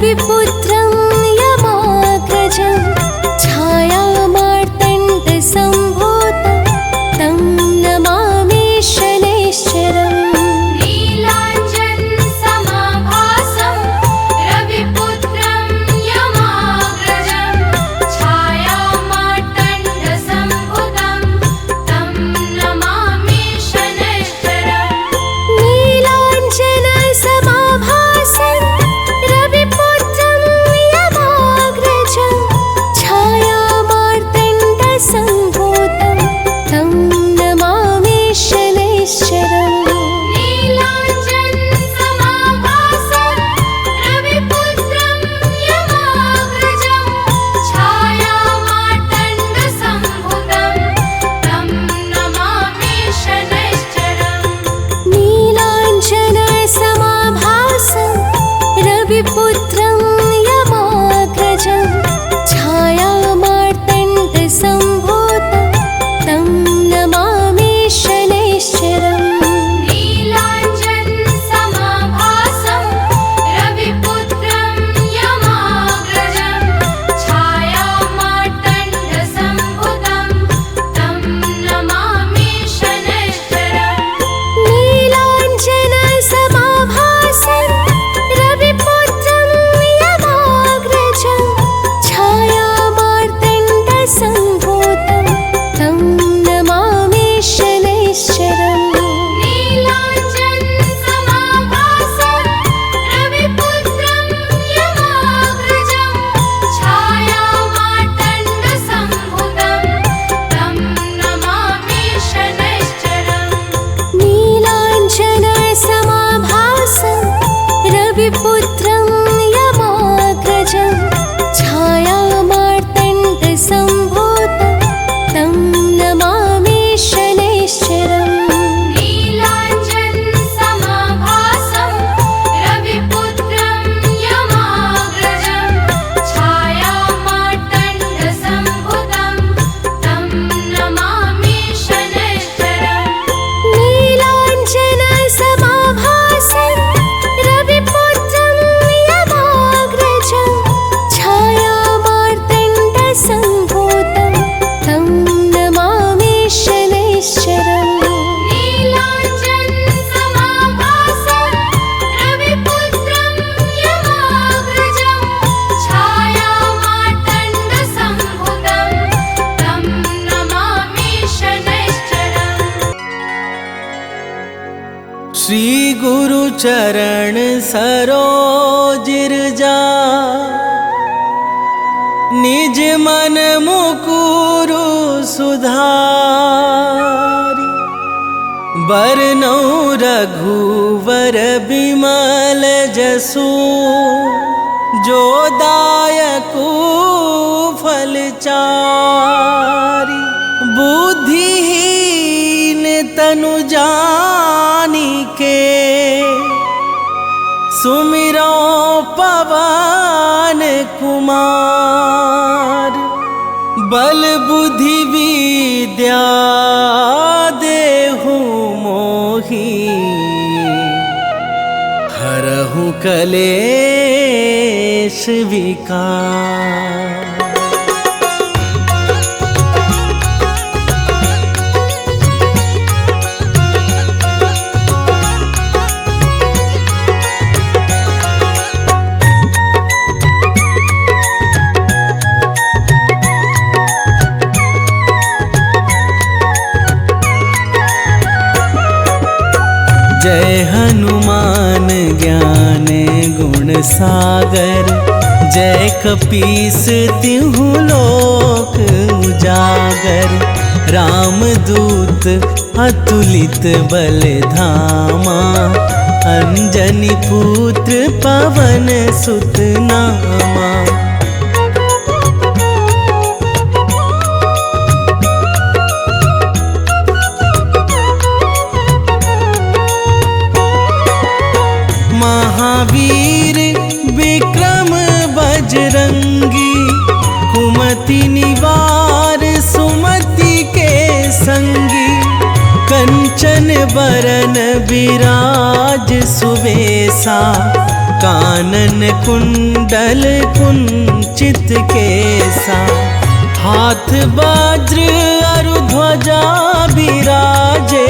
रविपुत्रं यमाग्रजं छायामार्तण्डसम्भूतं तं नमामि शनैश्चरम् रविपुत्रं यमाग्रजं छायामार्तण्डसम्भूतं तं नमामि शनैश्चरम् नीलाञ्जनसमाभासं रविपुत्रं यमाग्रजं छायामार्तण्डसम्भूतं तं नमामि शनैश्चरम् नीलाञ्जनसमाभासं रविपुत्रं यमाग्रजं छायामार्तण्डसम्भूतं तं नमामि शनैश्चरम् नीलाञ्जनसमाभासं रविपुत्रं यमाग्रजं छायामार्तण्डसम्भूतं तं नमामि शनैश्चरम् नीलाञ्जनसमाभासं रविपुत्रं यमाग्रजं छायामार्तण्डसम्भूतं तं नमामि शनैश्चरम् नीलाञ्जनसमाभासं रविपुत्रं यमाग्रजं छायामार्तण्डसम्भूतं तं नमामि शनैश्चरम् नीलाञ्जनसमाभासं रविपुत्रं यमाग्रजं छायामार्तण्डसम्भूतं तं नमामि शनैश्चरम् नीलाञ्जनसमाभासं रविपुत्रं यमाग्रजं छायामार्तण्डसम्भूतं तं नमामि शनैश्चरम्। श्री गुरु चरण सरोजिरजा निज मन मुकुरु सुधारी बरनौ रघुवर बिमल जसु जो दायकु फलचारी बुद्धिहीन तनु जानिके सुमिरो पवन कुमार बल बुद्धि विद्या देहु मोहि हरहु कलेश विकार। जय हनुमान ज्ञान गुण सागर जय कपीस तिहु लोक उजागर रामदूत अतुलित बल धामा अंजनी पुत्र पवन सुत नामा। महावीर विक्रम बजरंगी कुमति निवार सुमति के संगी कंचन बरन विराज सुवेसा कानन कुंडल कुंचित केसा, हाथ वज्र अरु ध्वजा बिराजे,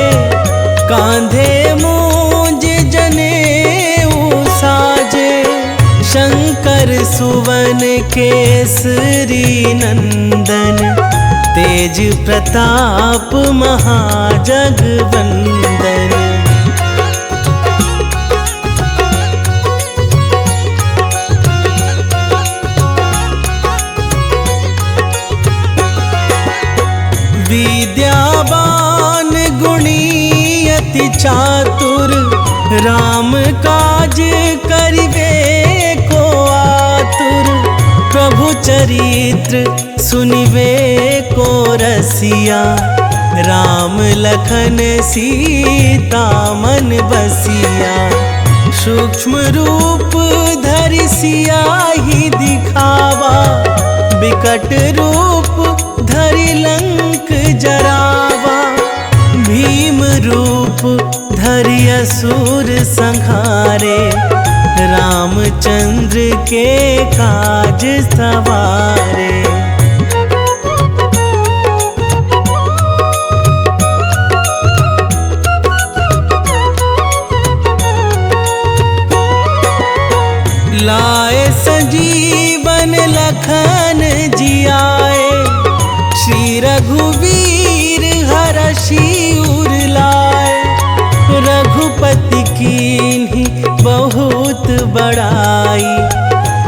कांधे मूंज जनेऊ साजे। शंकर सुवन केसरी नंदन, तेज प्रताप महाजगवंदन। विद्यावान गुणी अति चातुर, राम काज करिबे को आतुर। प्रभु चरित्र सुनिबे को रसिया, राम लखन सीता मन बसिया। सूक्ष्म रूप धरि सियाहि दिखावा, बिकट रूप धरि लंक जरावा। भीम रूप धरि असुर संहारे, रामचंद्र के काज सवारे। लाए संजीवन लखन जियाए, श्री रघुवीर हरषि उर लाए। रघुपति कीन्ही बहुत बड़ाई,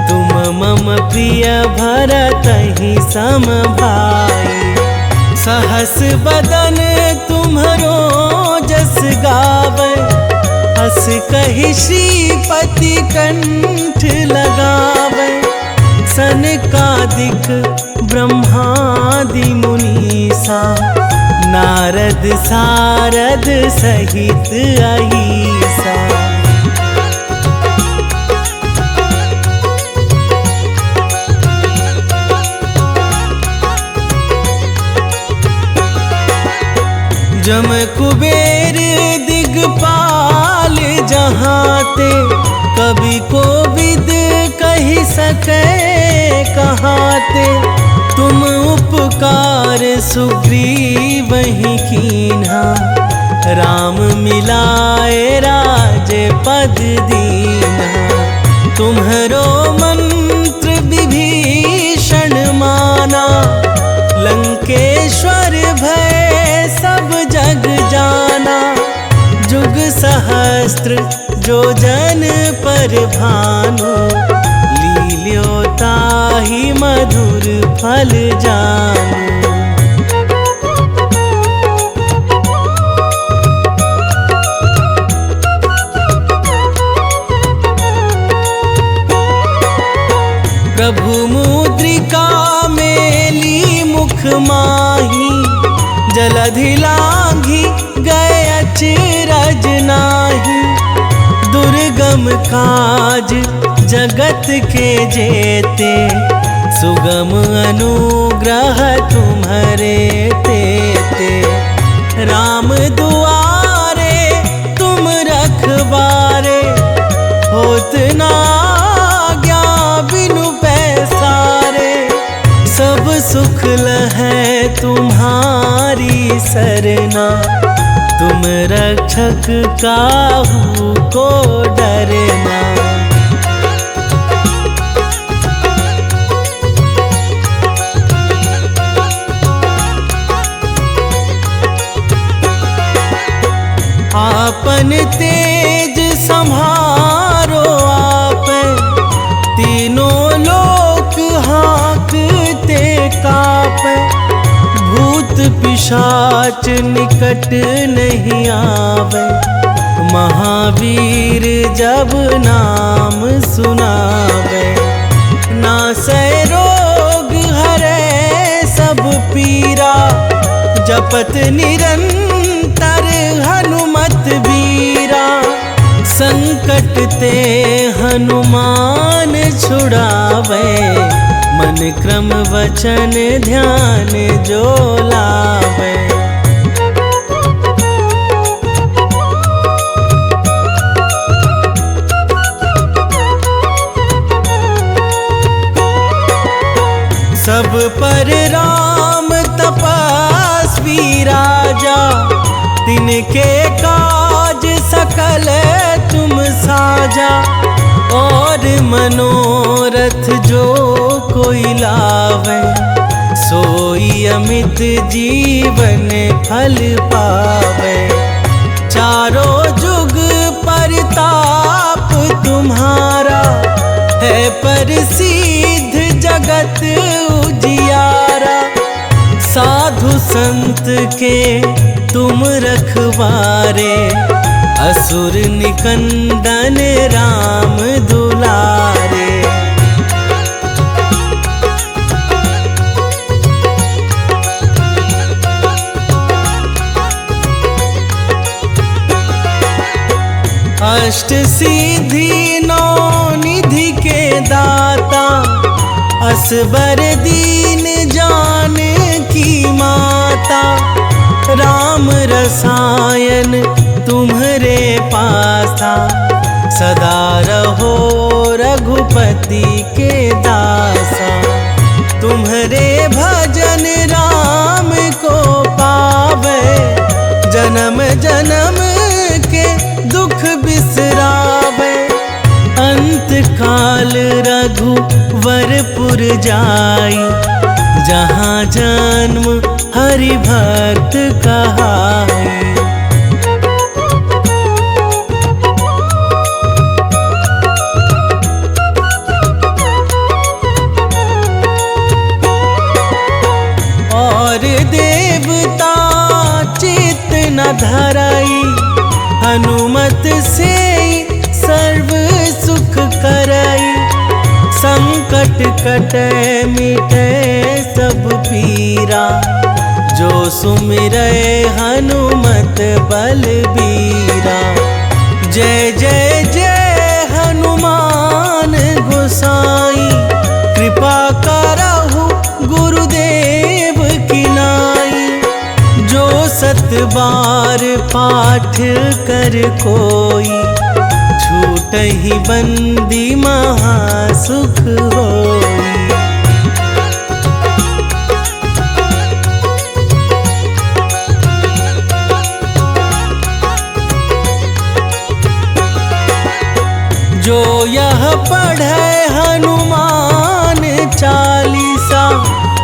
तुम मम प्रिय भरतहि सम भाई। सहस बदन तुम्हरो जस गावै, हस कहि श्रीपति कंठ लगावै। सनकादिक ब्रह्मादि मुनीसा, नारद सारद सहित अहीसा। जम कुबेर दिगपाल जहाते, कवि कोविद कहि सकै कहाते। तुम उपकार सुग्रीवहि कीन्हा, राम मिलाए राजपद दीन्हा। तुम्हरो मंत्र विभीषण माना, लंकेश्वर भय सब जग जाना। जुग सहस्त्र जो जन पर भानु, लील्यो ताहि मधुर फल जानू। प्रभु मुद्रिका मेली मुख माही, जलधि लांघि गए अचरज नाही। दुर्गम काज जगत के जेते, सुगम अनुग्रह तुम्हरे तेते। राम दुआरे तुम रखवारे, होत ना आज्ञा बिनु पैसारे। सब सुख लहै तुम्हारी सरना, तुम रक्षक काहू को डरना। आपन तेज संभारो आपै, तीनों लोक हाँकते कापै। भूत पिशाच निकट नहीं आवे, महावीर जब नाम सुनावे। नासै रोग हरै सब पीरा, जपत निरंतर हनुमत बीरा। संकट ते हनुमान छुड़ावे, मन क्रम वचन ध्यान जो लावे। सब पर राम तपस्वी राजा, तिनके काज सकल तुम साजा। और मनोरथ जो कोई लावे, सोई अमित जीवन फल पावे। चारों जुग परताप तुम्हारा, है प्रसिद्ध जगत उजियारा। साधु संत के तुम रखवारे, असुर निकंदन राम दुलारे। अष्ट सिद्धि नौ निधि के दाता, असबर दीन जानकी माता। राम रसायन तुम्हरे पासा, सदा रहो रघुपति के दासा। तुम्हरे भजन राम को पावे, जन्म जन्म के दुख बिसरावे। अंत काल रघुवरपुर जाई, जहाँ जन्म हरि भक्त कहाई। और देवता चित्त न धराई, हनुमत से सर्व सुख करई। संकट कटे मिटे सब पीरा, जो सुमिरै हनुमत बलबीरा। जय जय जय हनुमान गोसाई, कृपा करहु गुरुदेव की नाई। जो सत बार पाठ कर कोई, छूटहि बंदी महासुख होई। जो यह पढ़े हनुमान चालीसा,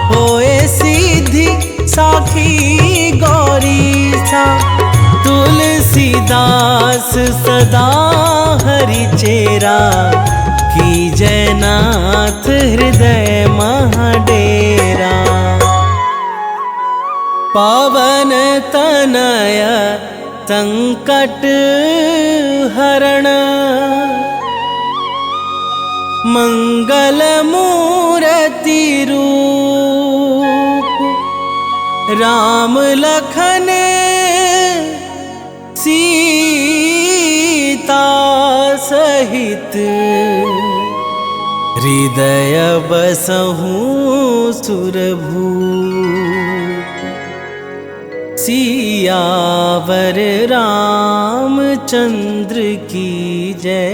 होए सीधी साखी गौरीसा। तुलसीदास सदा हरि चेरा, की जयनाथ हृदय महाडेरा। पावन तनय संकट हरण, मंगल मूर्ति रूप। राम लखन सीता सहित, हृदय बसहु सुरभूप। सियावर रामचंद्र की जय।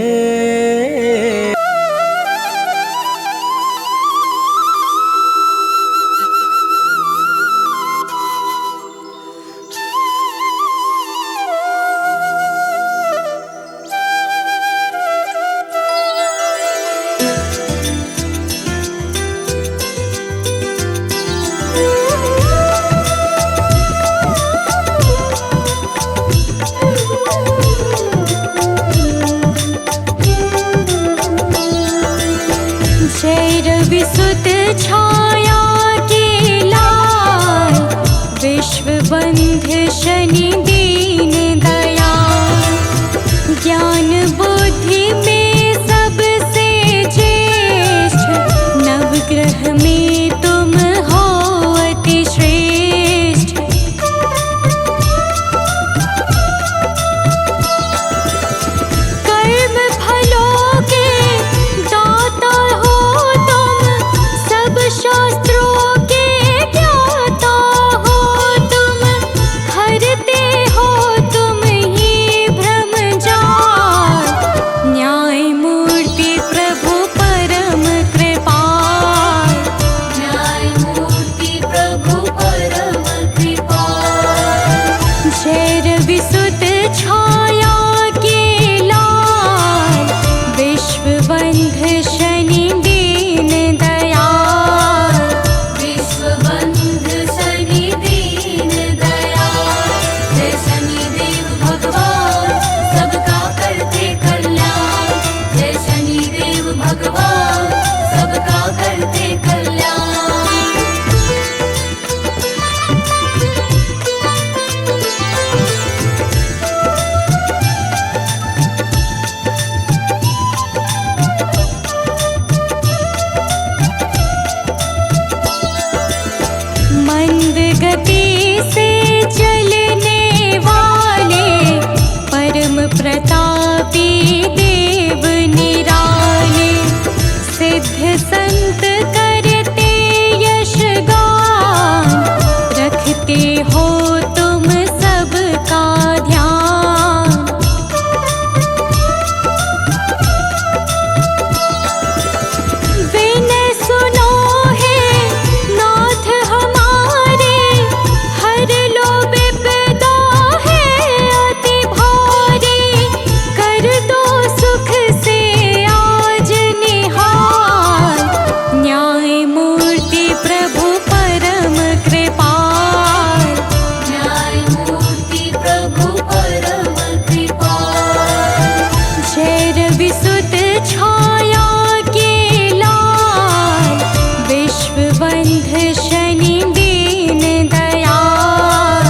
विसुत छाया के लाल, विश्व बंध शनि दीन दयाल। ज्ञान बुद्धि में सबसे ज्येष्ठ, नवग्रह में तुम हो अति श्रेष्ठ। कर्म फलों के दाता हो तुम, सब शास्त्रों के ज्ञाता हो तुम। हरते गति से चलने वाले परम प्रतापी देव निराले, सिद्ध संत करते यश गान, रखते हो तुम सबका ध्यान। विनय सुनो हे नाथ हमारे, हर लो विपदा है अति भारी, कर दो सुख से आज निहाल, न्याय मूर्ति प्रभु परम कृपाल, न्याय मूर्ति प्रभु परम कृपाल। जय रवि सुत छाया के लाल, विश्व बंध शनि दीन दयाल,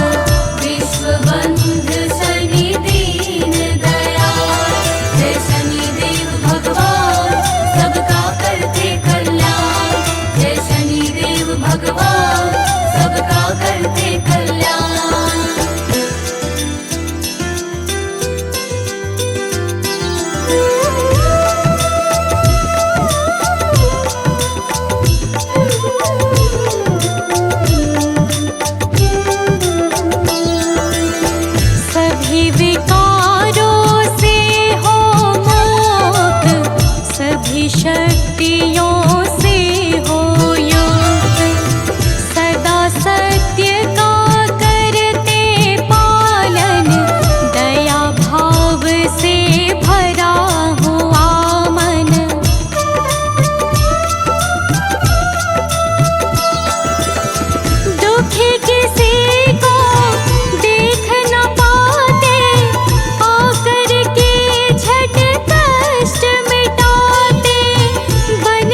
विश्व बंध शनि दीन दयाल। जय शनि देव भगवान सबका करते कल्याण, जय शनि देव भगवान सबका करते कल्याण। सभी विकारों से हो मुक्त, सभी शक्तियों से हो युक्त, सदा सत्य का करते पालन, दया भाव से भरा हुआ मन। दुखी किसी को देख न पाते, आकर के झट कष्ट मिटाते, बन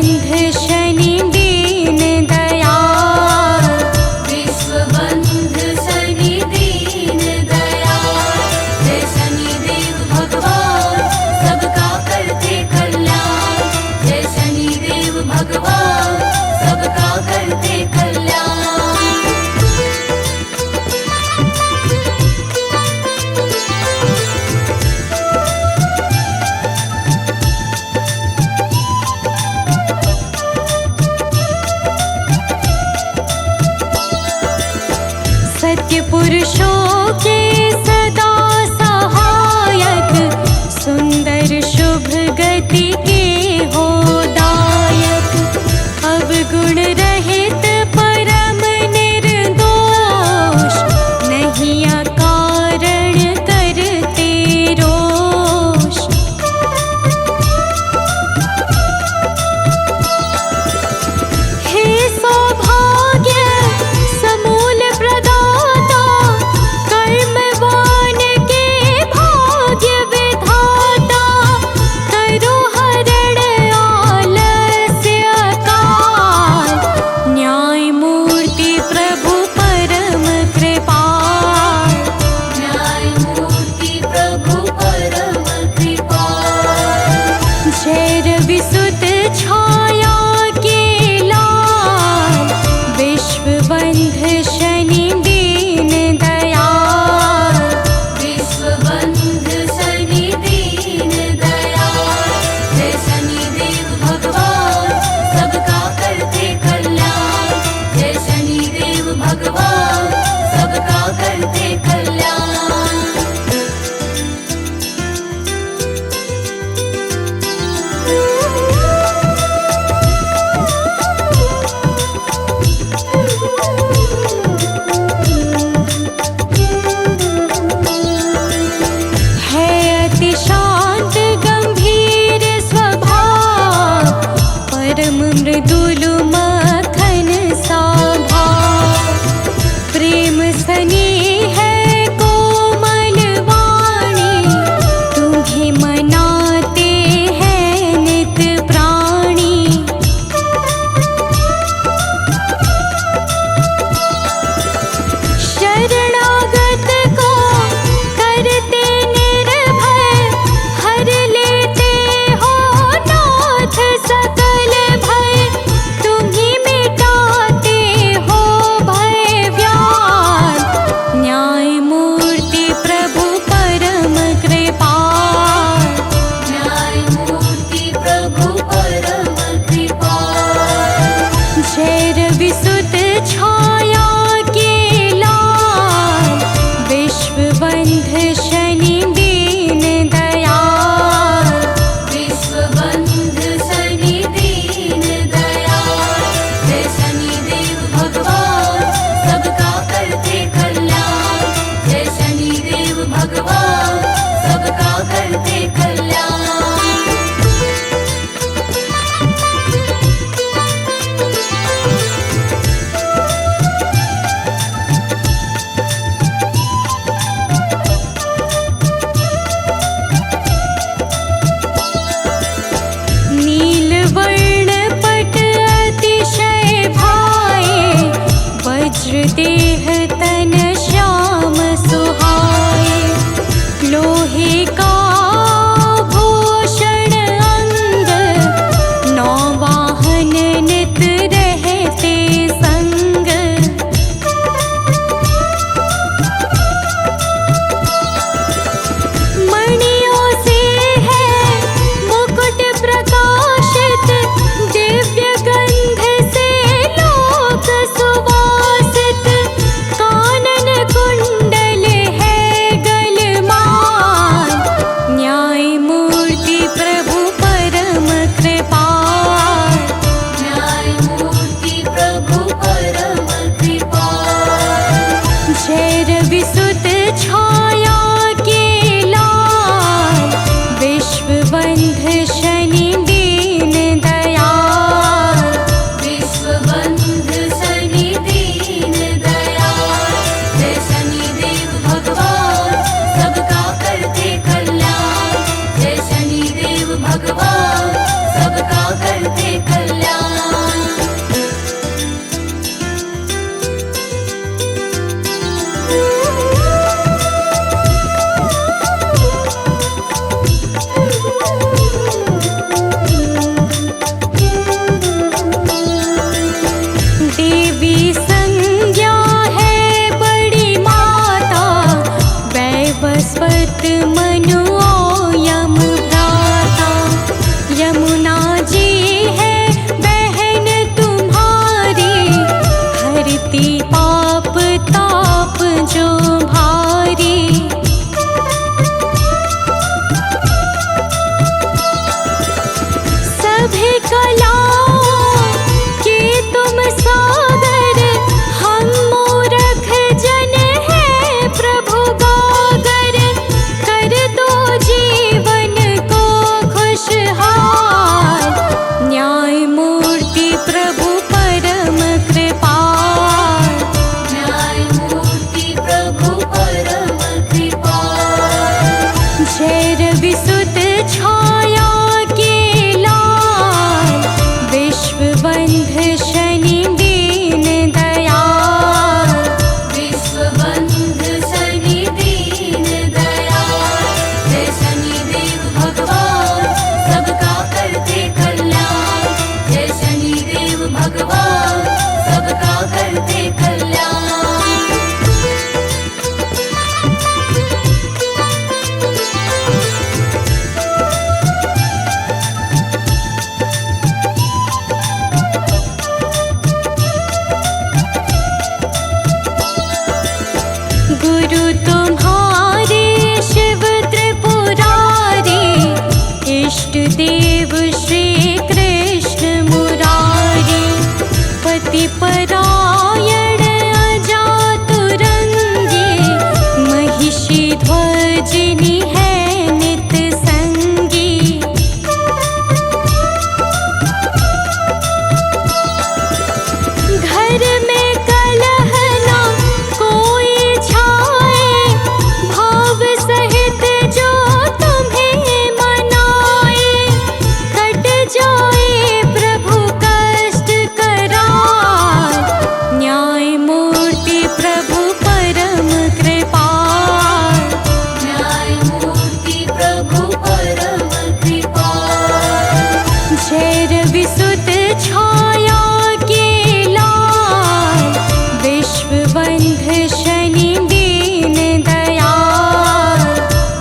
बंध शनि दीन दयाल, विश्व बंध शनि दीन दयाल, जय शनिदेव भगवान सबका करते कल्याण, जय शनिदेव भगवान सबका करते कल्याण। सत्य पुरुषों के सदा सहायक, सुंदर शुभ गति के हो दायक, अवगुण रहित परम निर्दोष, नहीं अकारण करते रोष। हे सौभाग्य समूल प्रदाता, कर्मवान के भाग्य विधाता, करो हरण आलस्य काल, न्याय मूर्ति प्रभु परम कृपाल, न्याय मूर्ति प्रभु परम कृपाल, जय रवि सुत छाया के लाल, विश्व बंध शनि दीन दयाल, विश्व बंध शनि दीन दयाल, जय शनिदेव भगवान सबका करते कल्याण, जय शनिदेव भगवान सबका करते कल्याण। है अति शांत गंभीर स्वभाव, परम मृदुल मखन सा भाव, प्रेम स्नेह है कोमल वाणी, तुम्हें मनाते हैं नित प्राणी। शरणागत को करते निर्भय, हर लेते हो नाथ सकल भय, तुम्ही परायण अजातुरंगी, महिषी ध्वजिनी है नित संगी। घर में कलह ना कोई छाए, भाव सहित जो तुम्हें मनाए। कट जाए प्रभु कष्ट कराल, न्याय मूर्ति प्रभु परम कृपाल। न्याय मूर्ति प्रभु परम कृपाल। झैर विसुत छाया के लाल, विश्वबंध शनि दीन दयाल।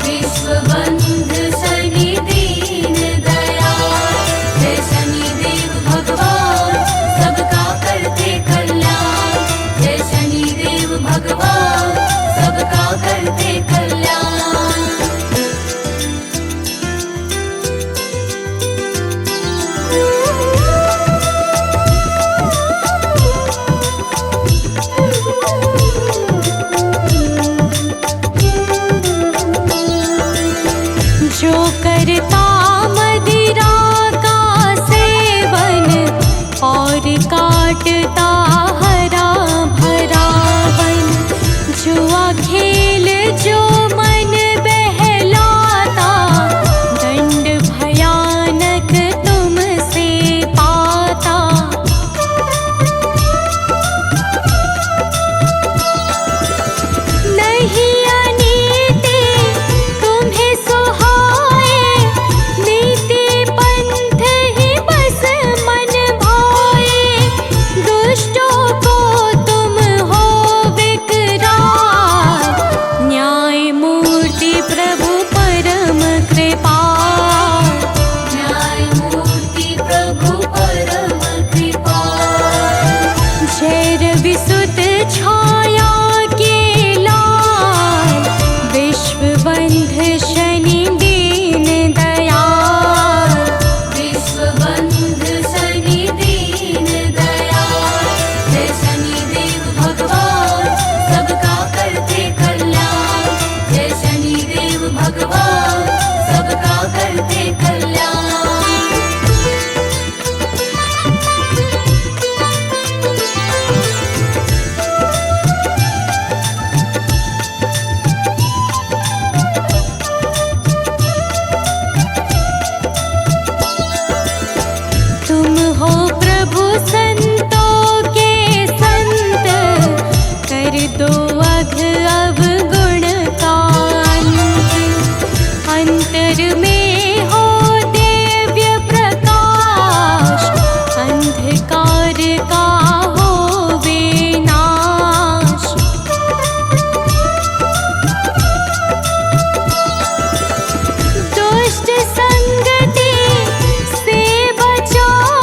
विश्वबंध शनि दीन दयाल। जय शनिदेव भगवान सबका करते कल्याण। जय शनिदेव भगवान सबका करते कल्याण। जो करता मदिरा का सेवन, और काटता हरा भरा वन। जुआ खेल जो मन बहलाता, दंड भयानक तुमसे पाता। नहीं अनीति तुम्हें सुहाए, नीति पंथ ही बस मन भाए। दुष्टों को तुम हो विकराल, न्याय मूर्ति प्रभु परम कृपाल। न्याय मूर्ति प्रभु परम कृपाल। झैर विसुत छाया के लाल, विश्वबंध शनि दीन दयाल। विश्वबंध शनि दीन दयाल। जय शनिदेव भगवान सबका करते कल्याण। जय शनिदेव भगवान सबका करते कल्याण। तुम हो प्रभु संतों के संत, कर दो अघ अवगुण का अंत। अंतर में हो दिव्य प्रकाश, अंधकार का हो विनाश। दुष्ट संगति से बचाओ,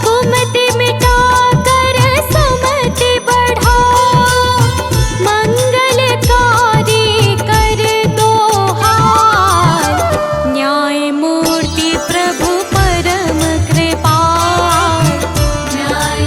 कुमति मिटा कर सुमति बढ़ाओ। मंगलकारी कर दो हाल, न्याय मूर्ति प्रभु परम कृपाल। न्याय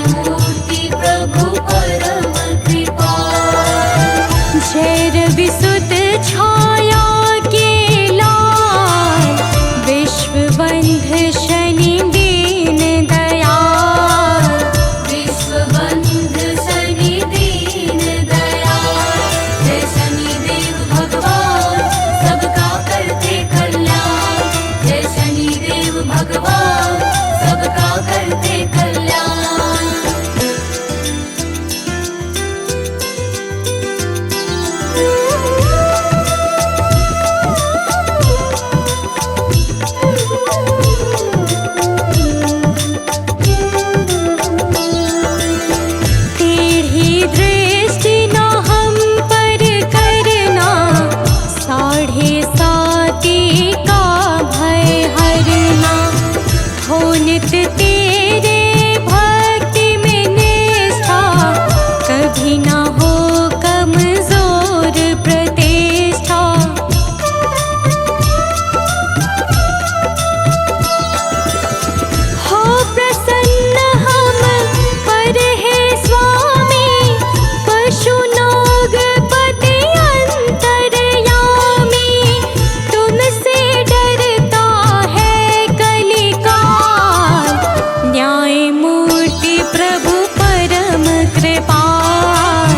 न्यायमूर्ति प्रभु परम कृपाल।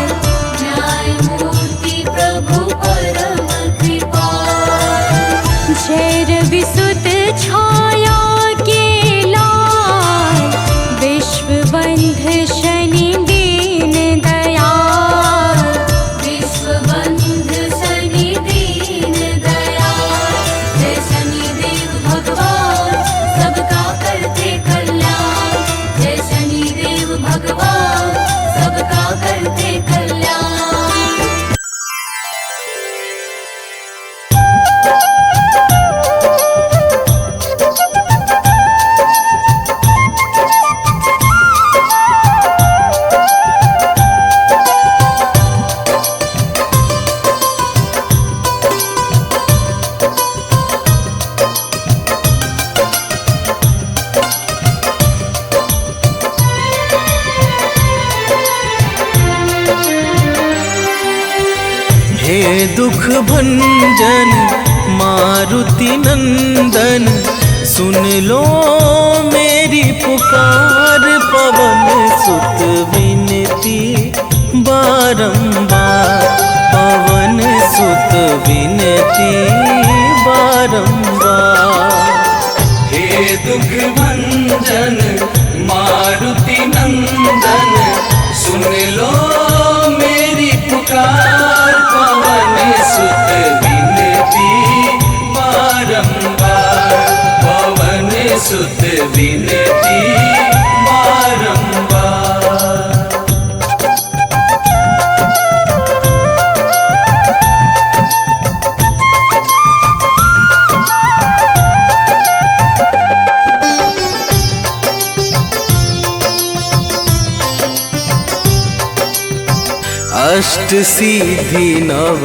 न्यायमूर्ति प्रभु परम कृपाल। जय रवि सुत छाया के लाल, विश्वबंध शनि दीन दयाल। विश्वबंध शनि दीन दयाल। जय शनिदेव भगवान सबका करते कल्याण। जय शनिदेव भगवान सबका करते कल्याण। हे दुख भंजन मारुति नंदन, सुन लो मेरी पुकार। पवन सुत विनती बारंबार, पवन सुत विनती बारंबार। हे दुख भंजन मारुति नंदन, सुन लो मेरी पुकार। पवन सुत विनती बारंबार, पवन सुत विनती बारंबार। अष्ट सिद्धि नव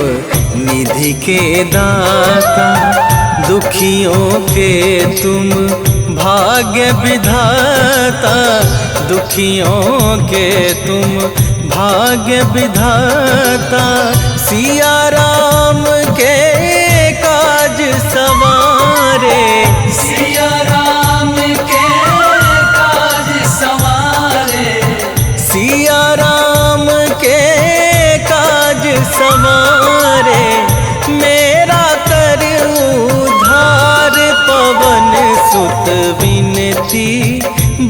निधि के दाता, दुखियों के तुम भाग्य विधाता। दुखियों के तुम भाग्य विधाता। सिया राम के काज सवारे, सिया राम के काज सवारे। सिया राम के काज सवारे, मेरा कर उद्धार। पवन सुत विनती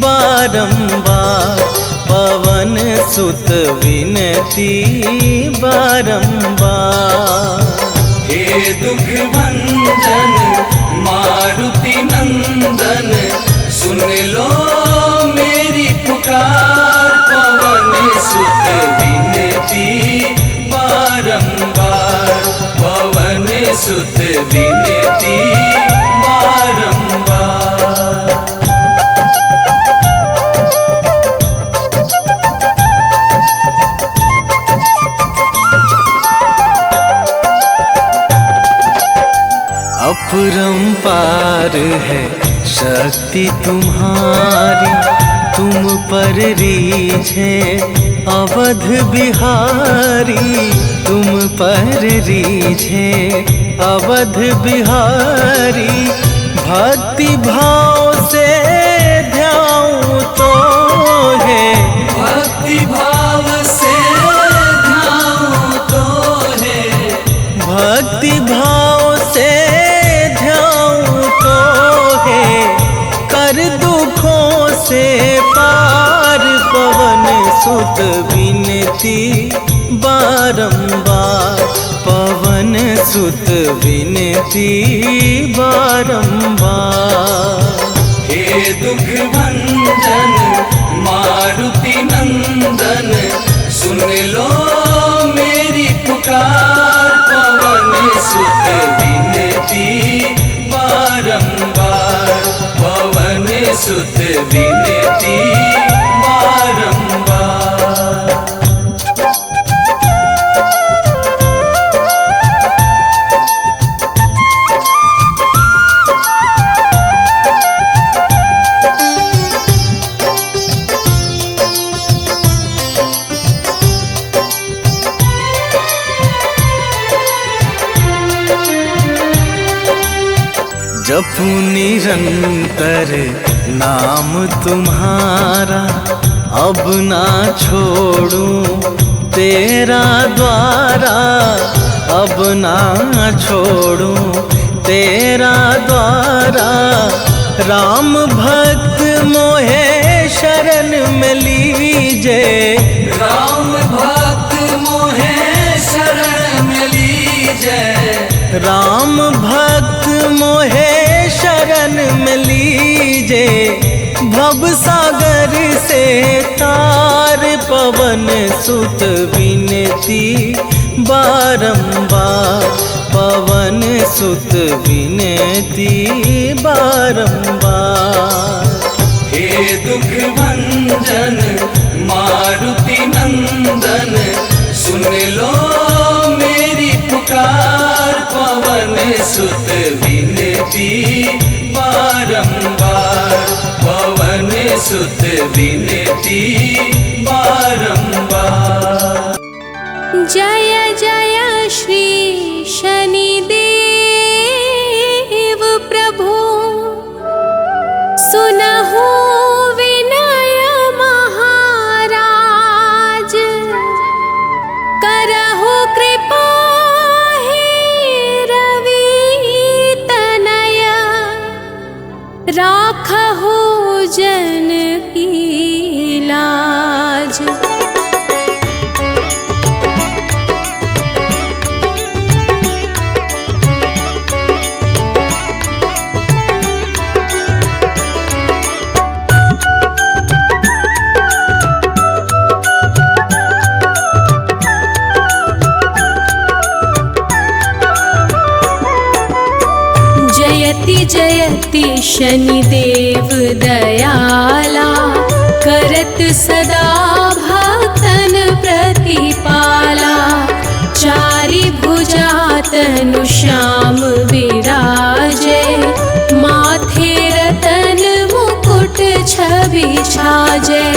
बारंबार, पवन सुत विनती बारंबार। हे दुख भंजन मारुति नंदन, सुन लो मेरी पुकार। पवन सुत विनती बारंबार, पवन सुत विनती बारंबार। अपरंपार है शक्ति तुम्हारी, तुम पर रीझे अवध बिहारी। तुम पर रीझे अवध बिहारी। भक्ति भाव से ध्याऊं तो है, भक्ति भाव से ध्याऊं तो है। भक्ति भाव से ध्याऊं तो है, कर दुखों से पार। पवन सुत विनती बारंबार, पवन सुत विनती बारंबार। हे दुख भंजन मारुति नंदन, सुन लो मेरी पुकार। पवन सुत विनती बारंबार, पवन सुत विनती बारंबार। जपू निरंतर नाम तुम्हारा, अब ना छोड़ूं तेरा द्वारा, अब ना छोड़ूं तेरा द्वारा। राम भक्त मोहे शरण में लीजे, राम भक्त मोहे शरण में लीजे, राम भक्त मोहे शरण में लीजे। भव सागर से तार पवन सुत विनती बारंबार, पवन सुत विनती बारंबार। हे दुख भंजन मारुति नंदन, सुन लो मेरी पुकार, पवन सुत विनती बारंबार, पवन सुत विनती बारंबार। जय जय श्री शनिदेव प्रभु, सुनहु विनय महाराज। करहु कृपा हे रवि तनय, राखहु जन की लाज। जयति शनिदेव दयाला, करत सदा भक्तन प्रतिपाला। चारि भुजा तनु श्याम विराजे, माथे रतन मुकुट छवि छाजे।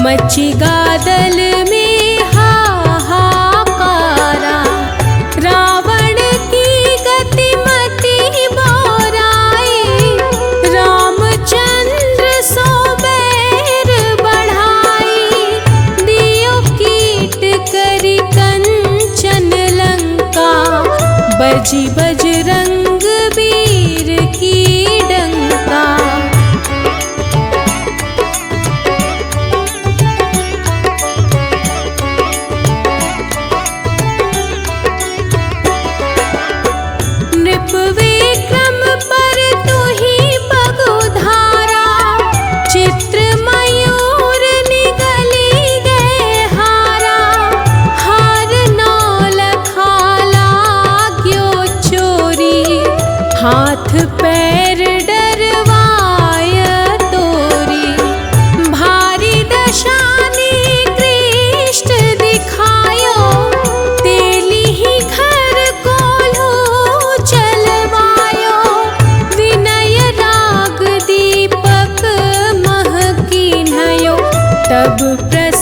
मची गादल में हाहाकारा, रावण की गतिमति बोराई। रामचंद्र सो बैर बढ़ाई, दियो कीट करी कंचन लंका। बजी बजरंग वीर की डंका।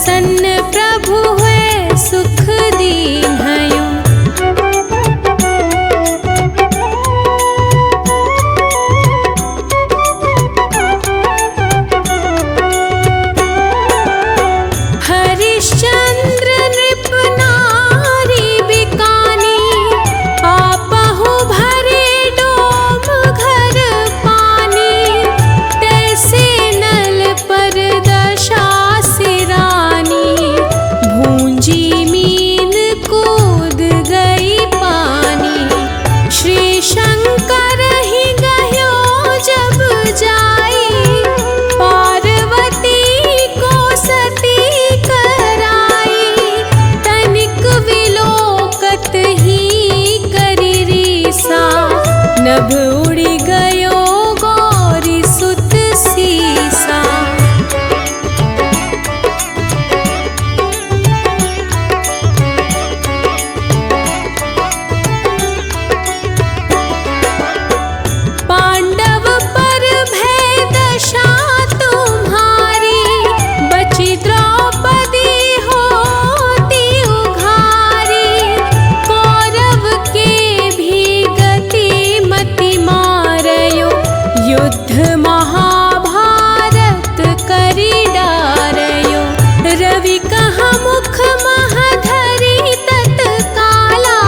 प्रसन्न प्रभु हुए सुख दीन्हयो। हरिश्चंद्र नृप नारी बिकानी, आपहु भरे डोम घर पानी। तैसे नल पर दशा सिरानी, भूंजी मीन कूद गई पानी। श्री शंकर ही गयो जब जाई, पार्वती को सती कराई। तनिक विलोकत ही करी रीसा, नभ उड़ी गयो गौरी सुत सीसा। पांडव पर भय दशा तुम्हारी, बची द्रौपदी होती उघारी। कौरव के भी गति मति मारयो, युद्ध महाभारत करी डारयो। रवि कहा मुख महधरी तत्काला,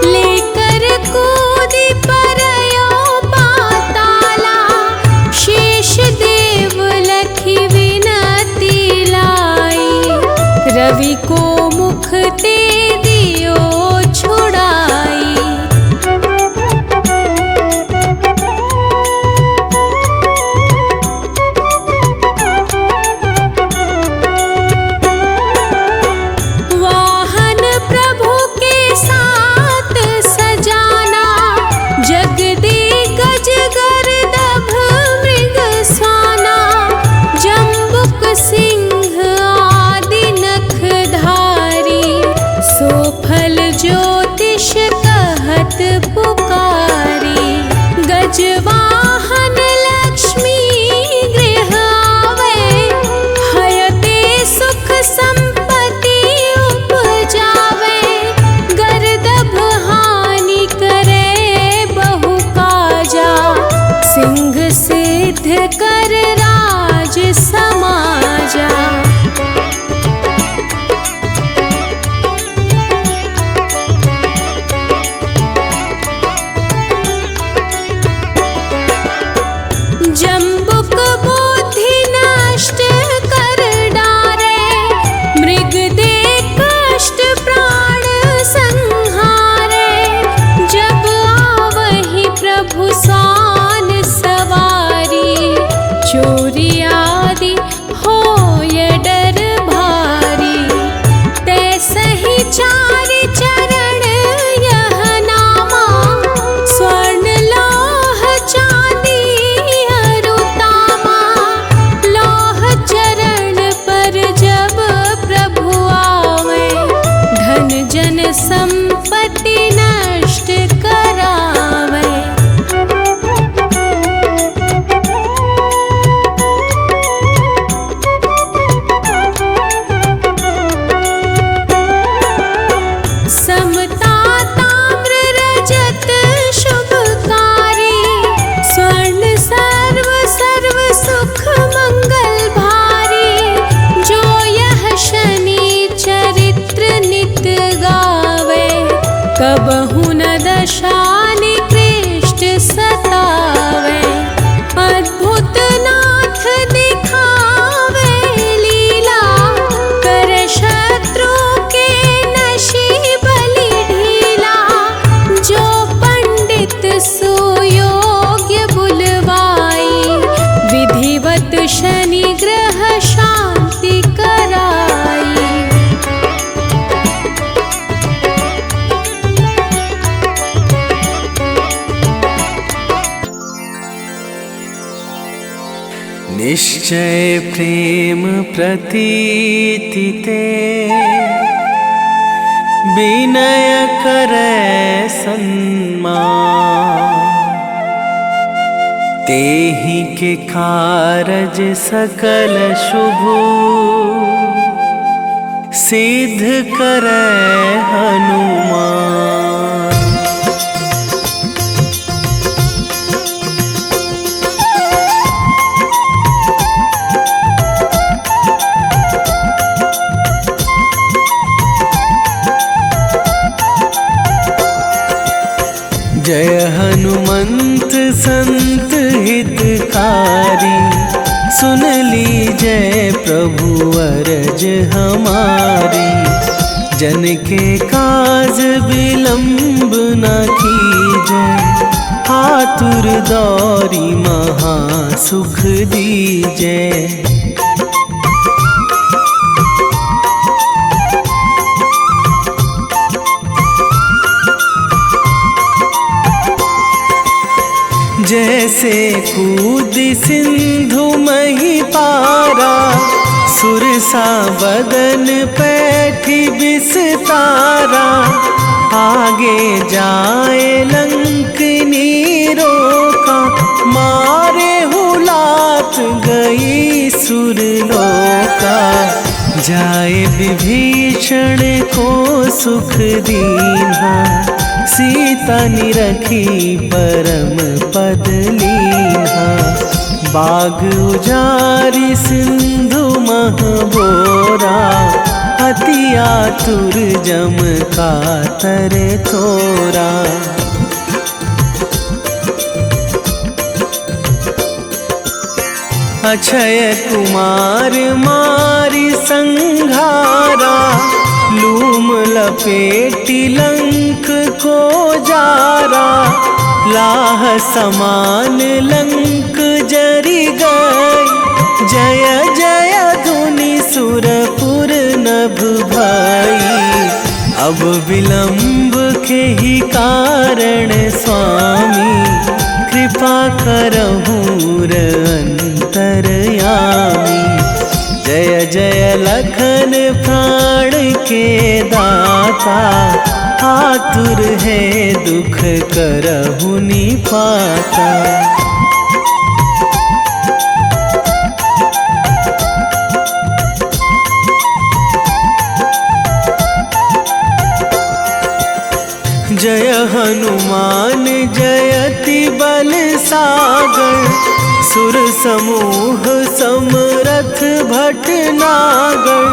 लेकर कूदी परयो पाताला। शेष देव लखी विनती लाई, रवि को मुख ते दियो छुड़ाई। वाहन प्रभु के साथ सजाना, जगदिग्गज गर्दभ मृग स्वाना। जम्बुक सिंह आदि नखधारी, सोफल ज्योतिष कहत पुकारी। गजवाहन लक्ष्मी गृह आवे, हयते सुख संपत्ति उपजावे। गर्दभ हानि करे बहु काजा, सिंह सिद्ध कर राज समाजा। जम्बुक बुद्धि नष्ट कर डारे, मृग दे कष्ट प्राण संहारे। जब आवहि प्रभु सान सवारी, चोरी आदि होय डर भारी। तैसहि चारि चरण यह नामा, स्वर्ण लौह चांदी अरुतामा। लौह चरण पर जब प्रभु आवे, धन जन संपत्ति नष्ट करावे। समता ताम्र रजत शुभकारी, स्वर्ण सर्व सर्व सुख मंगल भारी। जो यह शनि चरित्र नित गावे, कबहु न दशा निकृष्ट सतावे। अद्भुत नाथ दिखावे लीला, कर शत्रु के नशी बलि ढीला। जो पंडित सुयोग्य बुलवाई, विधिवत शनि ग्रह शांति कराई। निश्चय प्रेम प्रतीति ते, विनय करे सन्मान। तेहि के कारज सकल शुभ, सिद्ध करे हनुमान। जय हनुमंत संत हितकारी, सुन लीजय प्रभु अरज हमारी। जन के काज विलंब न कीजय, आतुर दौरी महा सुख दीजय। जैसे कूद सिंधु मही पारा, सुरसा बदन पैठी बिस्तारा। आगे जाए लंकनी रोका, मारे हुलात गई सुरलोका। जाए विभीषण को सुख दीन्हा, सीता निरखी परम पद लीन्हा। बाग उजारी सिंधु महबोरा, अति आतुर जम कातर थोरा। अक्षय कुमार मारी संघारा, लूम लपेटी लंक को जारा। लाह समान लंक जरि गई, जय जय धुनि सुरपुर नभ भई। अब विलंब के ही कारण स्वामी, कृपा करहु अंतरयामी। जय जय लखन प्राण के दाता, आतुर है दुख करहु निपाता। जय हनुमान जयति बल सागर, सुर समूह समरथ भटनागर।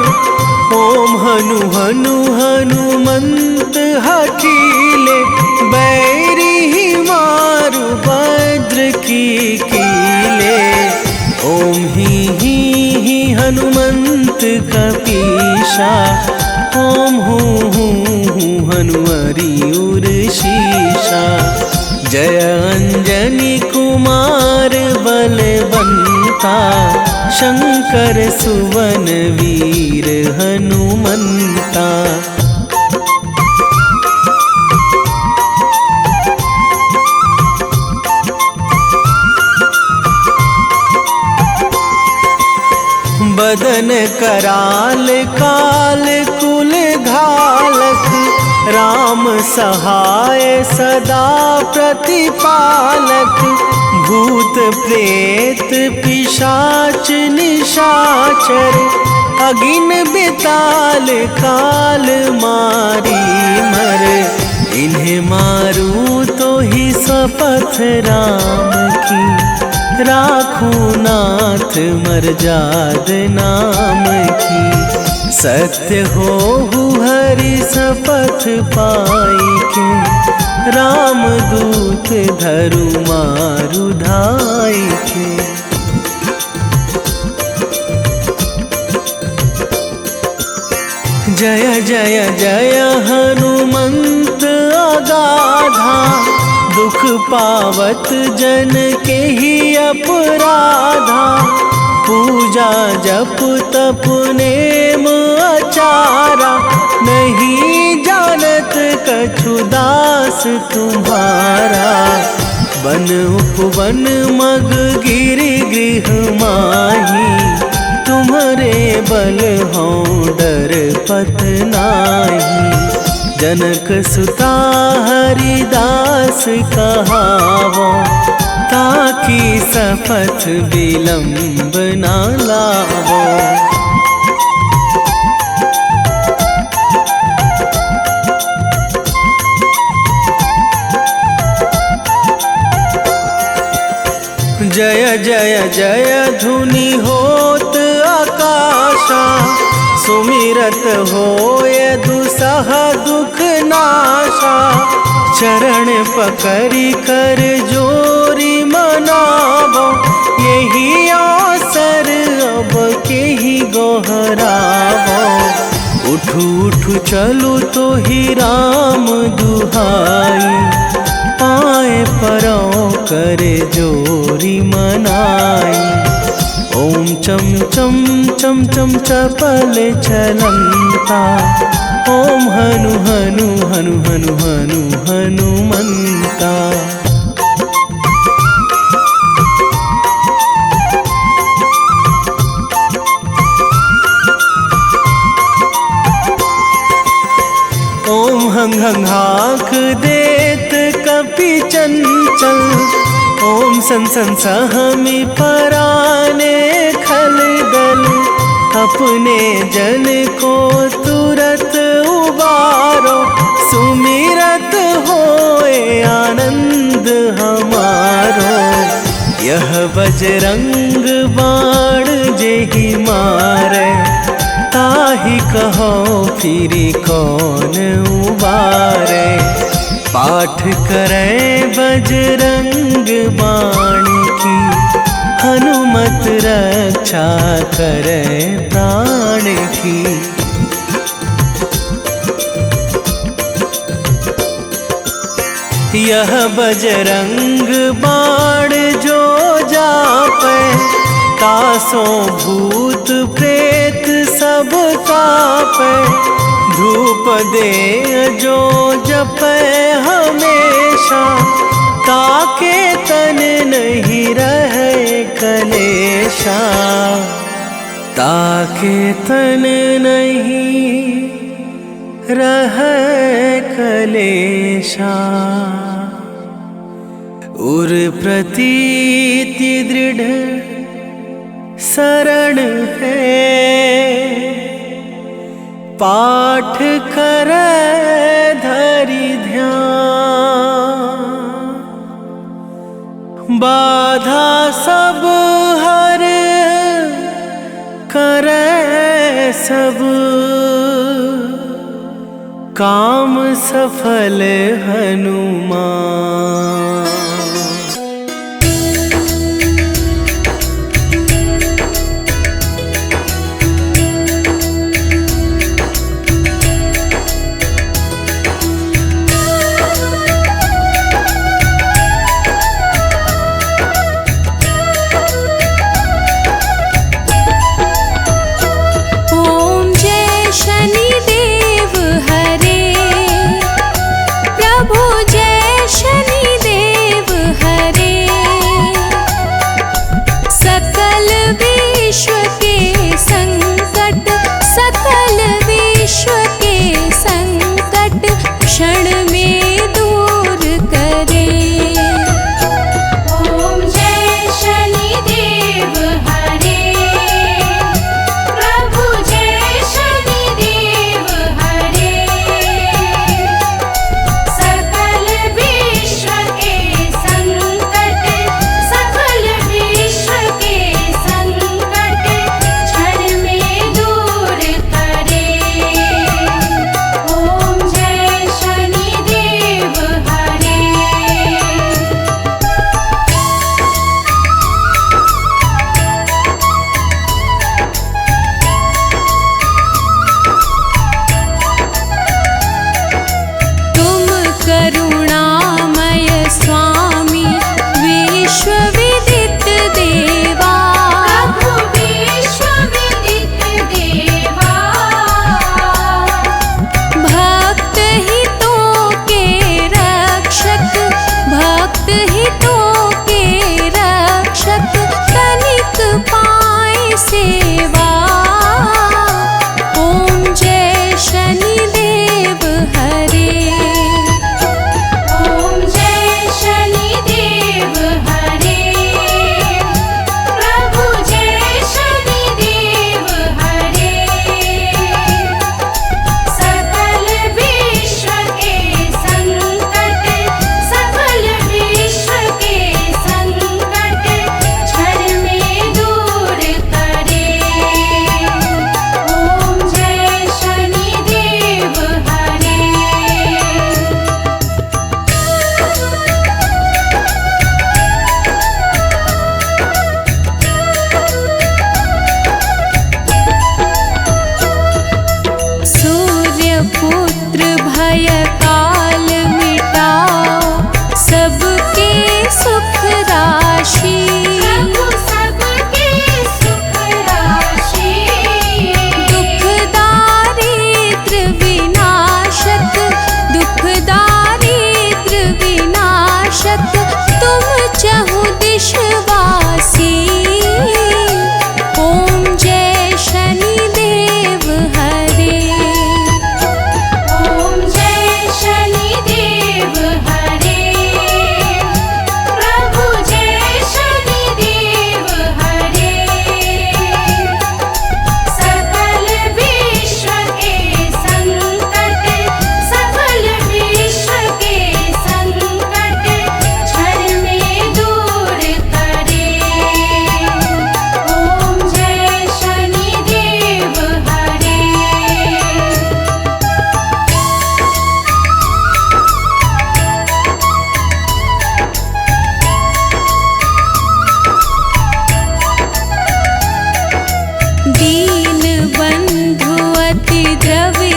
ओम हनु हनु हनुमंत हठीले, बैरी मारु भद्र की कीले। ओम ही हनुमंत कपीशा, ओम हूँ हनुमरी उर शीशा। जय अंजनी कुमार बलवंता, शंकर सुवन वीर हनुमंता। बदन कराल काल कुल घालक, राम सहाय सदा प्रतिपालक। भूत प्रेत पिशाच निशाचर, अगिन बिताल काल मारी मर। इन्हें मारूं तो ही शपथ राम की, राखूं नाथ मर्याद नाम की। सत्य हो हरि शपथ पाई के, राम दूत धरु मारु धाई के। जय जय जय हनुमंत अगाधा, दुख पावत जन के ही अपराधा। पूजा जप तप नेम आचारा, नहीं जानत कछु दास तुम्हारा। बन उपवन मग गिरि गृह माही, तुम्हारे बल हों डर पत नाही। जनक सुता हरिदास कहावो, ताकि शपथ विलंब ना लावो। जय जय जय धुनि होत आकाशा, सुमिरत होय दुसह दुख नाशा। चरण पकड़ी कर जोरी मनावो, यही अवसर अब के ही गोहरावो। उठू उठू चलू तो ही राम दुहाई, पाए परों करे जोरी मनाई। ओम चम चम चम चम चपल चलंता, ओम हनु हनु हनु हनु हनु हनुमंता। ओम हंग हंग हाक देत कपि चंचल, ओम सन सन सहमी पराने खल दल। अपने जन को तुरत उबारो, सुमिरत होए आनंद हमारो। यह बजरंग बाण जेहि मारे, ताहि कहो फिरी कौन उबारे। पाठ करे बजरंग बाण की, हनुमत रक्षा करे प्राण की। यह बजरंग बाण जो जापे, तासों भूत प्रेत सब कापे। धूप दे जो जपे हमेशा, ताके तन नहीं रहे कलेशा। ताके तन नहीं रहे कलेशा। उर प्रतीति दृढ़ शरण है, पाठ करे धरि ध्यान। बाधा सब हर करे सब, काम सफल हनुमान। प्रभु जय शनिदेव हरे।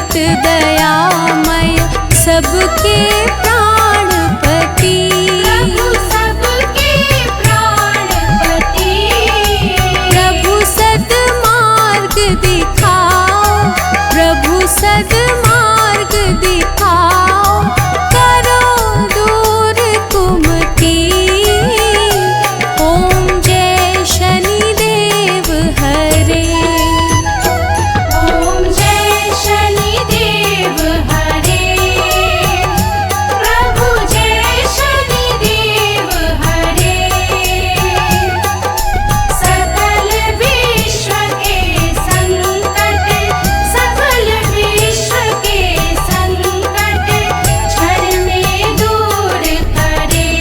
जगत दयामय सबके प्राणपति। प्रभु सबके प्राणपति। प्रभु सद्मार्ग दिखाओ, प्रभु सद्मार्ग दिखाओ, करो दूर कुमति। ओम जय शनिदेव हरे। ओम जय शनिदेव हरे। प्रभु जय शनिदेव हरे। सकल विश्व के संकट, सकल विश्व के संकट क्षण में दूर करे।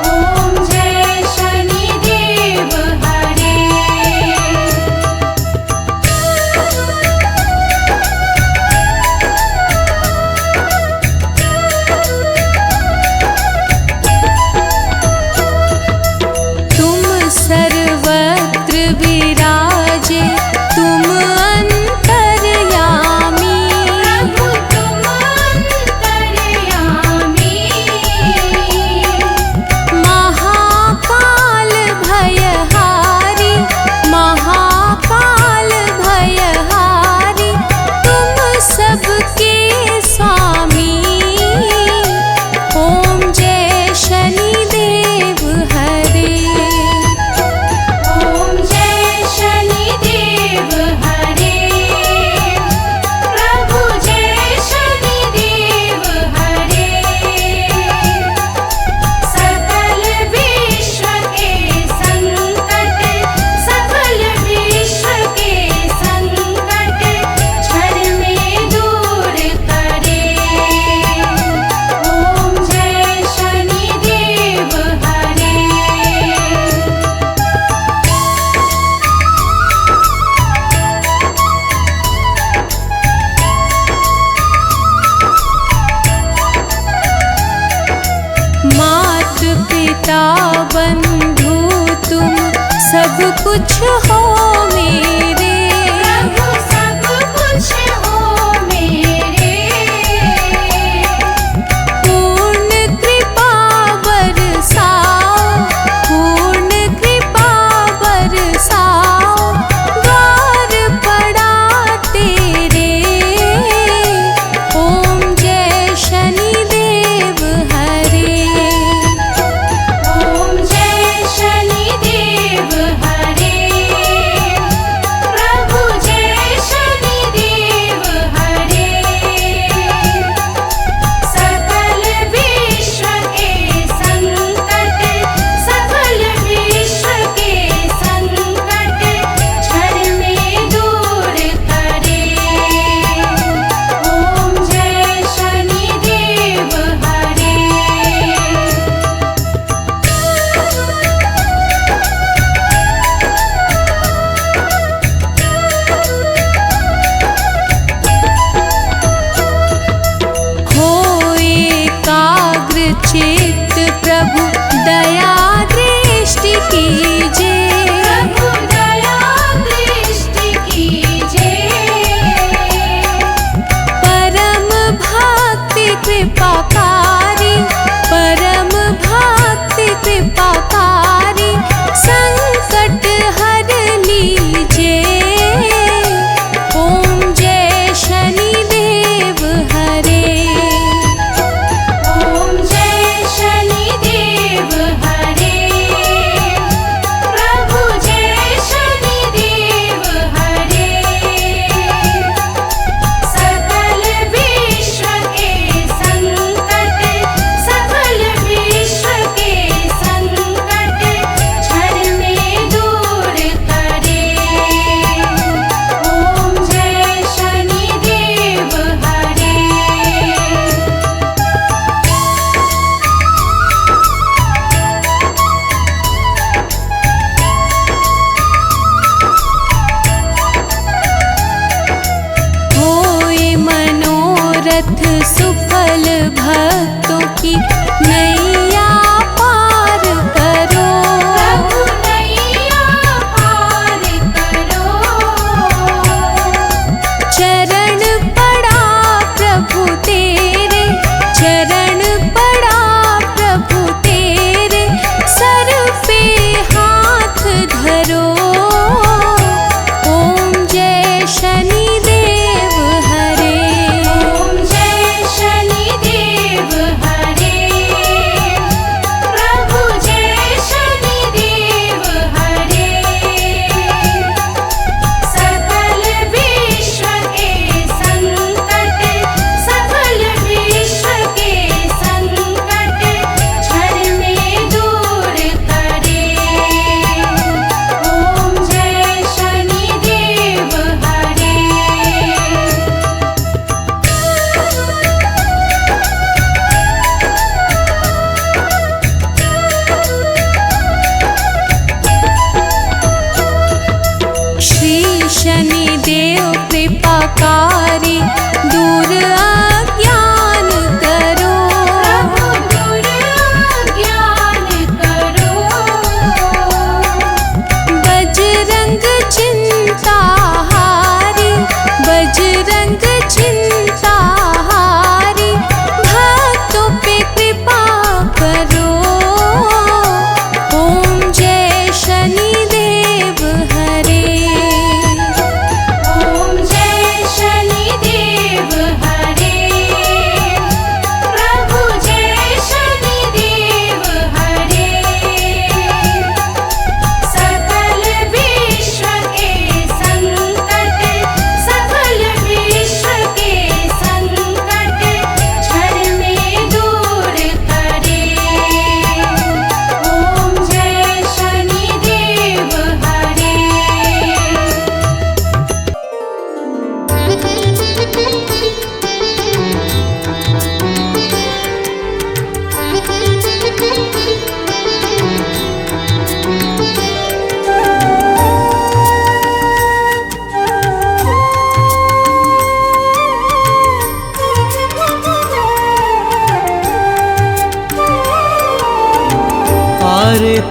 ओम जय शनिदेव हरे। तुम सर्वत्र विराजे, तुम अंतर्यामी। प्रभु तुम अंतर्यामी। महाकाल भयहारी, महाकाल भयहारी, तुम सबके स्वामी। ओम जय शनिदेव हरे। ओम जय शनिदेव हरे। प्रभु जय शनिदेव हरे। सकल विश्व के संकट, सकल विश्व के संकट क्षण में दूर करे। ओम जय शनिदेव हरे। मात पिता बंधु तुम सब कुछ हो मेरे। प्रभु सब कुछ हो मेरे। पूर्ण कृपा बरसाओ, पूर्ण कृपा बरसाओ, द्वार पड़ा तेरे। ओम जय शनिदेव हरे। ओम जय शनिदेव हरे। प्रभु जय शनिदेव हरे। सकल विश्व के संकट, सकल विश्व के संकट क्षण में दूर करे। ओम जय शनिदेव हरे। हो एकाग्र चित्त प्रभु दया दृष्टि कीजे। प्रभु दया दृष्टि कीजे। परम भक्ति कृपाकारी, परम भक्ति कृपाकारी, संकट हर लीजे। ओम जय शनिदेव हरे। ओम जय शनिदेव हरे। प्रभु जय शनिदेव हरे। सकल विश्व के संकट, सकल विश्व के संकट क्षण में दूर करे। ओम जय शनिदेव हरे। होए मनोरथ सुफल भक्तों की नैया पार करो। प्रभु नैया पार करो। चरण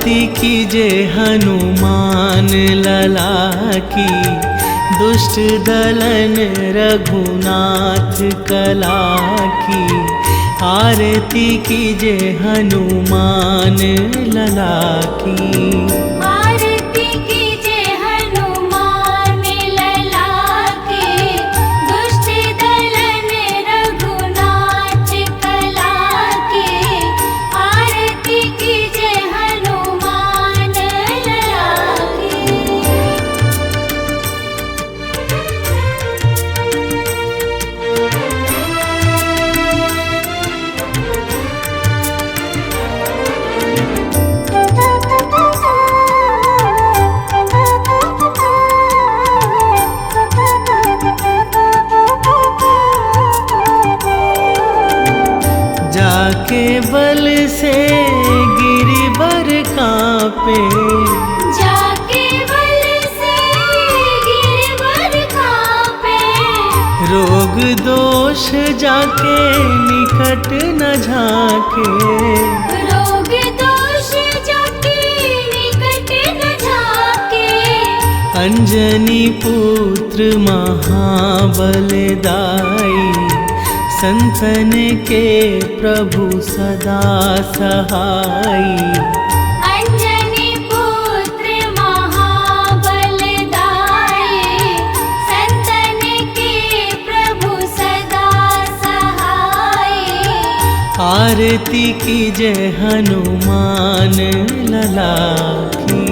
आरती कीजे हनुमान लला की, दुष्ट दलन रघुनाथ कला की। आरती कीजे हनुमान लला की। आरती कीजे हनुमान लला की, दुष्ट दलन रघुनाथ कला की। आरती कीजे हनुमान लला की। जाके बल से गिरिवर कांपे, जाके बल से गिरवर कांपे। रोग दोष जाके निकट न झाके। रोग दोष जाके निकट न झाके। अंजनी पुत्र महाबलदाई, संतन के प्रभु सदा सहाई। अंजनी पुत्र महाबलदाई, संतन के प्रभु सदा सहाई। आरती कीजे हनुमान लला की।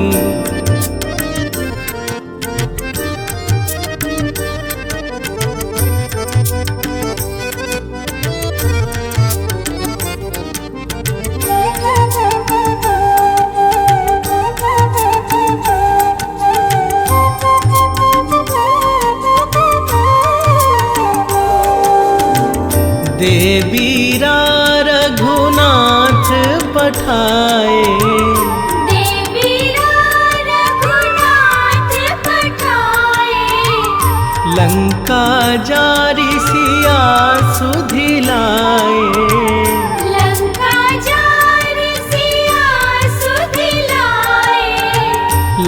देवीरा रघुनाथ पठाए, देवीरा रघुनाथ पठाए। लंका जारी सिया सुधिलाए। लंका जारी सिया सुधिलाए।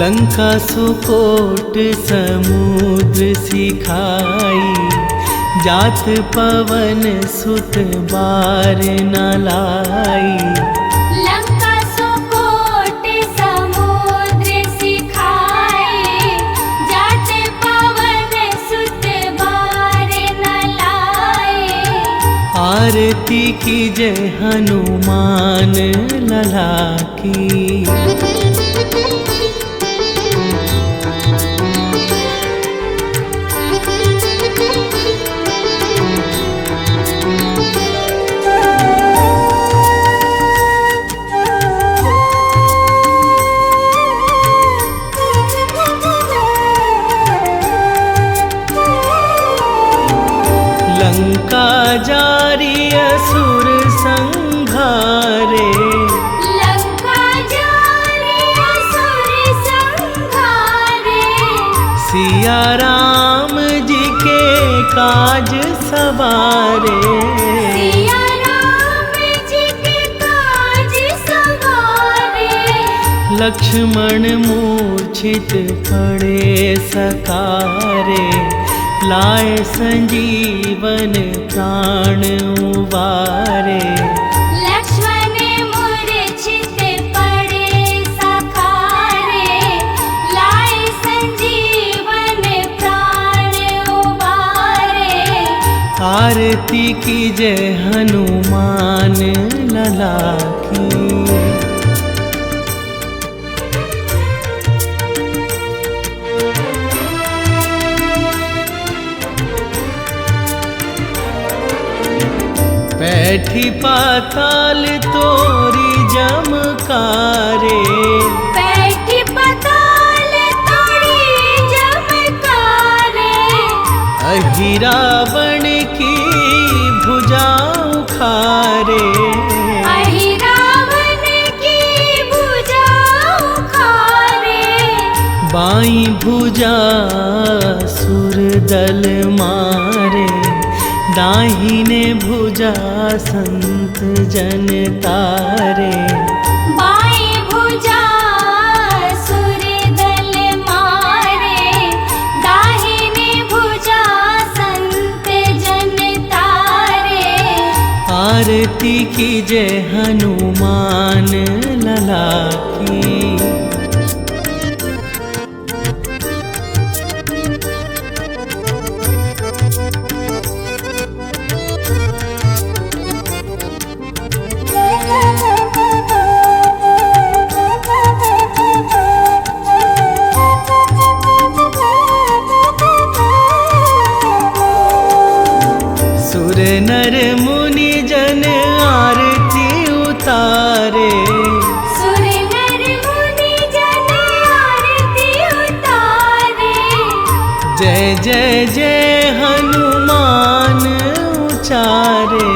लंका सुकोट समुद्र सिखाई, जात पवन सुत बार न लाई। लंका सुकोट समुद्र सिखाए, जात पवन सुत बार न लाए। आरती कीजे हनुमान लला की। लंका जारी असुर संघारे, लंका जारी असुर संघारे। सिया राम जी के काज सवारे। सिया राम जी के काज सवारे। लक्ष्मण मूर्छित पड़े सकारे, लाए संजीवन प्राण उबारे। लक्ष्मण मूर्छित पड़े सखारे, लाए संजीवन प्राण उबारे। आरती कीजे हनुमान लला की। बैठी पाताल तोरी जमकारे, बैठी पाताल तोरी जमकारे। अहिरावण की भुजा उखारे। अहिरावण की भुजा उखारे। बाई भुजा सुर दल मारे, दाहिने भुजा संत जन तारे। बाएं भुजा आरती कीजे हनुमान लला की। सुर नर मुनि जन आरती उतारे, सुर नर मुनि जन आरती उतारे। जय जय जय हनुमान उचारे।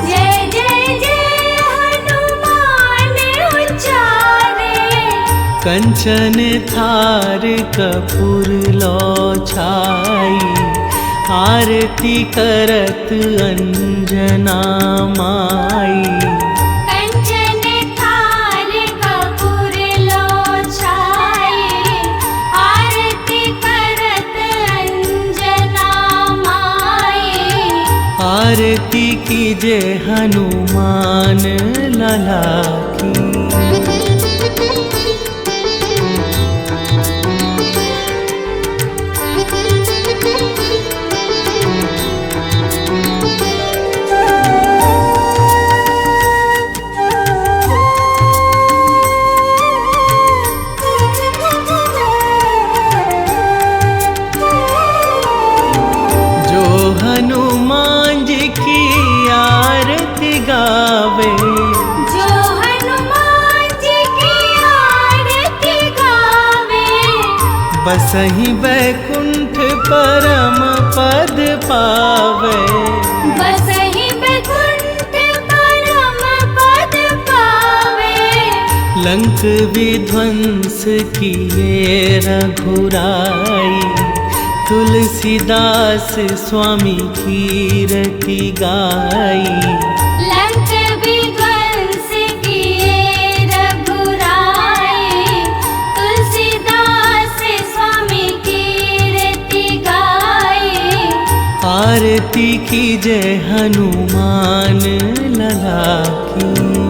जय जय जय हनुमान उचारे। कंचन थार कपूर लो छाई, आरती करत अंजना माई। कंचन थाल कपूर लो छाई, आरती करत अंजना माई। आरती कीजे हनुमान लला की। हनुमान जी की आरती गावे, जो हनुमान जी की आरती गावे। बसहि बैकुंठ परम पद पावे। बसहि बैकुंठ परम पद पावे। लंक विध्वंस किए रघुराई, तुलसीदास स्वामी कीरति गाई। लंक विध्वंस किए रघुराई, तुलसीदास स्वामी कीरति गाई। आरती कीजे हनुमान लला की।